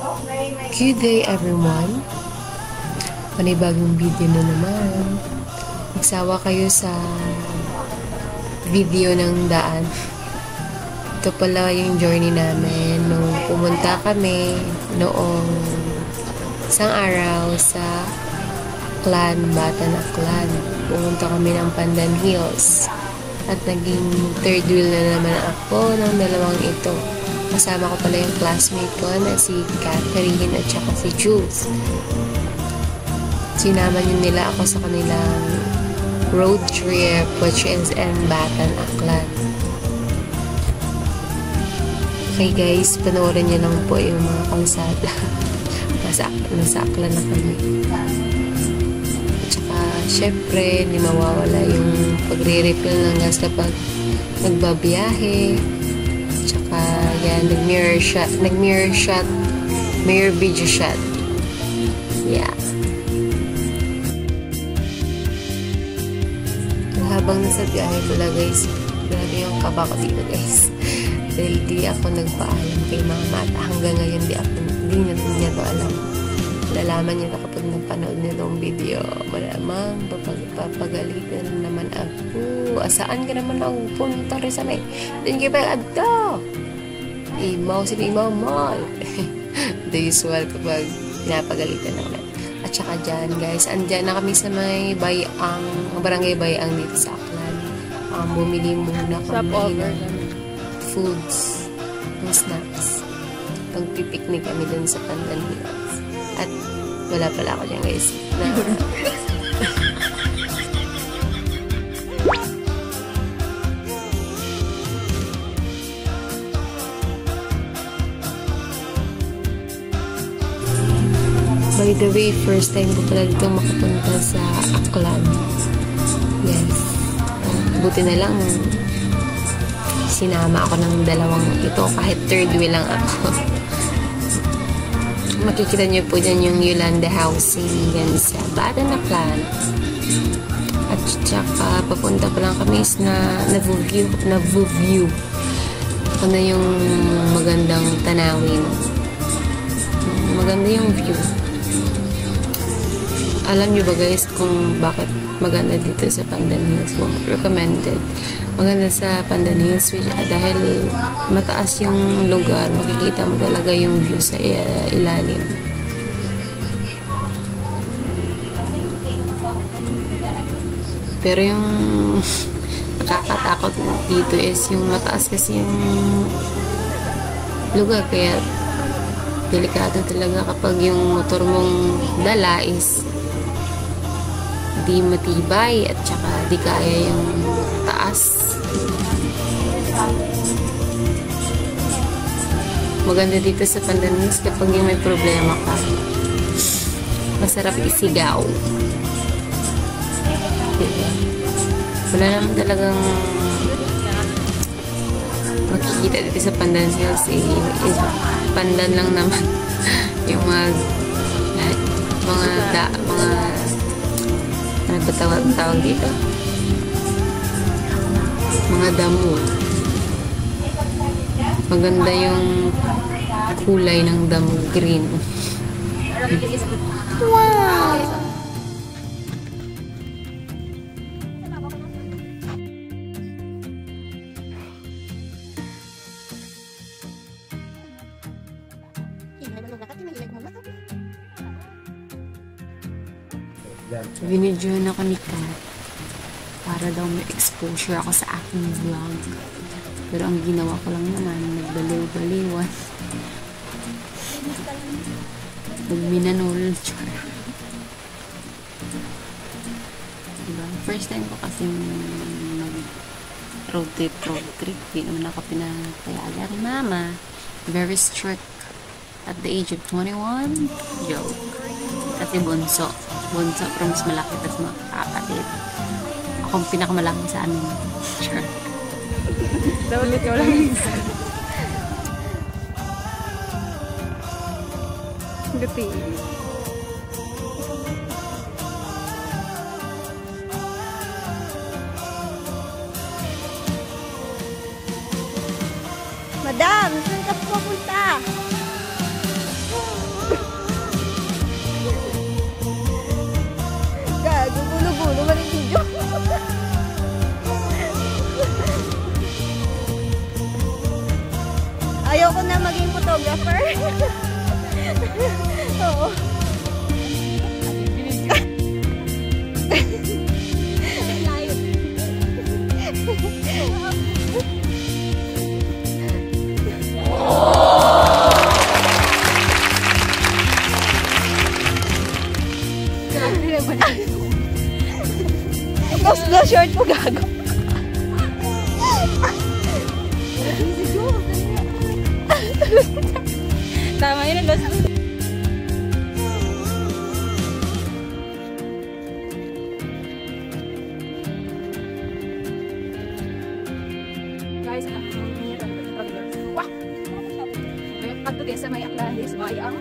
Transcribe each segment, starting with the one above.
Good day everyone! Panibagong video na naman. Magsawa kayo sa video ng daan. Ito pala yung journey namin nung pumunta kami noong isang araw sa Batan Aklan. Pumunta kami ng Pandan Hills. At naging third wheel na naman ako ng dalawang ito. Kasama ko pala yung classmate ko na si Catherine at saka si Jules. Sinama nila ako sa kanilang road trip which is in Batan Aklan. Okay guys, panoorin niyo lang po yung mga kalsada. Nasa Aklan na kami. Syempre, hindi mawawala yung pagre-refill ng gas kapag nagbabiyahe. Tsaka, yan, nag-mirror video shot. Yeah. Habang nasa biyahe pala guys, grabe yung kaba ko dito guys. Dahil di ako nagpaalam kay mama at hanggang ngayon di niya to alam. Lalaman niya na kapag napanood niya itong video. Malamang papagalitan naman ako. Asaan ka naman ako punta rin sa may? Doon ka ba adto? Sino imaw mall. The usual kapag pinapagalitan naman. At saka dyan guys, andyan na kami sa may barangay Bayang dito sa Aklan. Bumili muna kami ng foods, ng snacks. Pagpipiknik kami dun sa Pandan Hills. At wala pala ako dyan guys. By the way, first time ko pala dito makapunta sa Aklan. Yes. Buti na lang sinama ako ng dalawang ito kahit third wheel lang ako. Makikita niyo po dyan yung Yolanda Housing yan sa Batan Aklan. At saka papunta pa lang kami na Navu-view. Ano yung magandang tanawin. Maganda yung view. Alam niyo ba guys kung bakit maganda dito sa Pandan Hills? Well, recommended. Maganda sa Pandan Hills dahil mataas yung lugar. Makikita mo talaga yung view sa ilalim. Pero yung nakakatakot dito is yung mataas kasi yung lugar. Kaya delikado talaga kapag yung motor mong dala is di matibay at saka di kaya yung taas. Maganda dito sa Pandan Hills kapag yung may problema ka. Masarap isigaw. Diba? Wala naman talagang makikita dito sa Pandan Hills pandan lang naman yung mga ano ba tawag dito? Mga damo. Maganda yung kulay ng damo, green. Wow! Binidyoan ako ni Kat para daw may exposure ako sa aking vlog. Pero ang ginawa ko lang naman, nagbaliw-baliwan. Nagminanol. Diba? First time ko kasi road trip. Di naman ako pinapayala ni Mama. Very strict. At the age of 21, joke. Kasi bunso pero mas malaki tapos mga kapatid. Ako ang pinakamalaki sa amin. Sure. Dapat ikaw lang isa. Gati. Madam, saan ka pupunta? Oo. Tapos na short mo gago. Tama yun ang guys, wah! Kadto din sa may aklandis, bayang.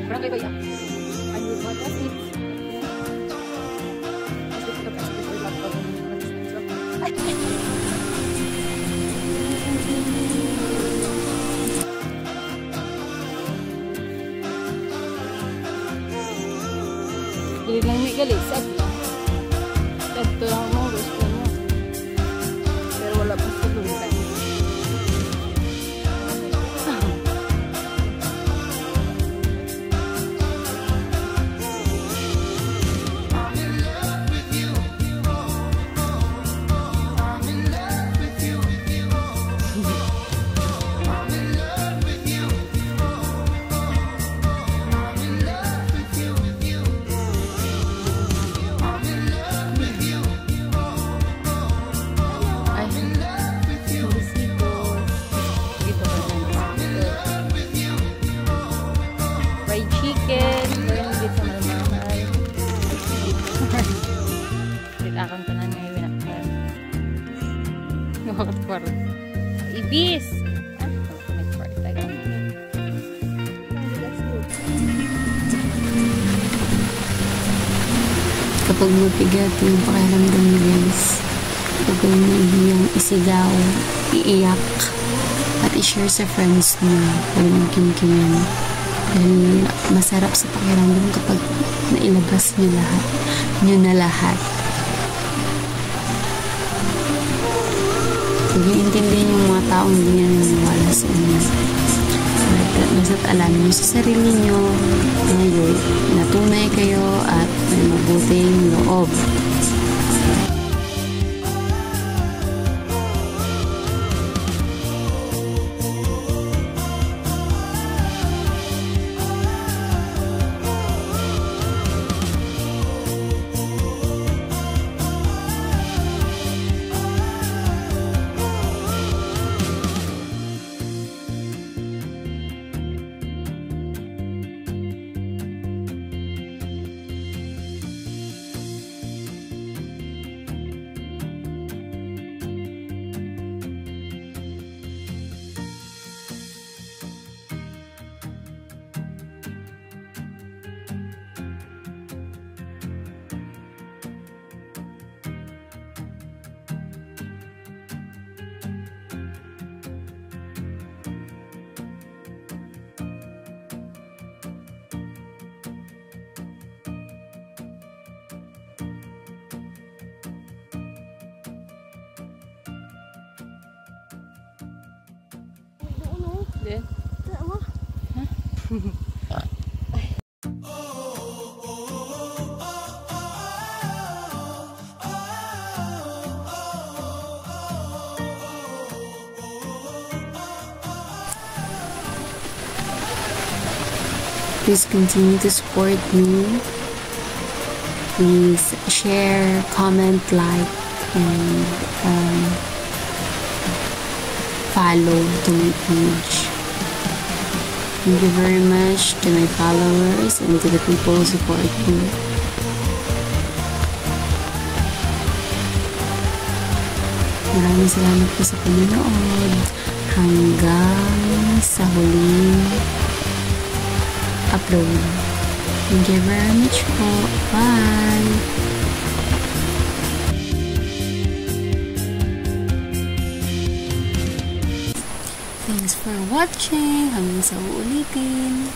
Barangay bayang. Ayun, what was it? Jadi lang may galit, sad lang. Ito lang mo, gusto mo. Pero wala pa sa lumitan. Akan tanan ngayon nakakar. Nakakar. Ibis. Kapag mabigat yung pakiramdam mo guys, huwag yung isigaw, iiyak, at i-share sa friends nyo. Huwag magkimkimin. Dahil masarap sa pakiramdam kapag nailabas nyo na lahat. Huwag nyo intindihin yung mga taong hindi nyo naniniwala sa inyo. Basta't alam nyo sa sarili nyo ngayon na tunay kayo at may mabuting loob. Then, please continue to support me. Please share, comment, like, and follow to my page. Thank you very much to my followers and to the people who support me. Maraming salamat po sa panonood hanggang sa huling upload. Thank you very much po. Bye! Thanks for watching. Hanggang sa uulitin.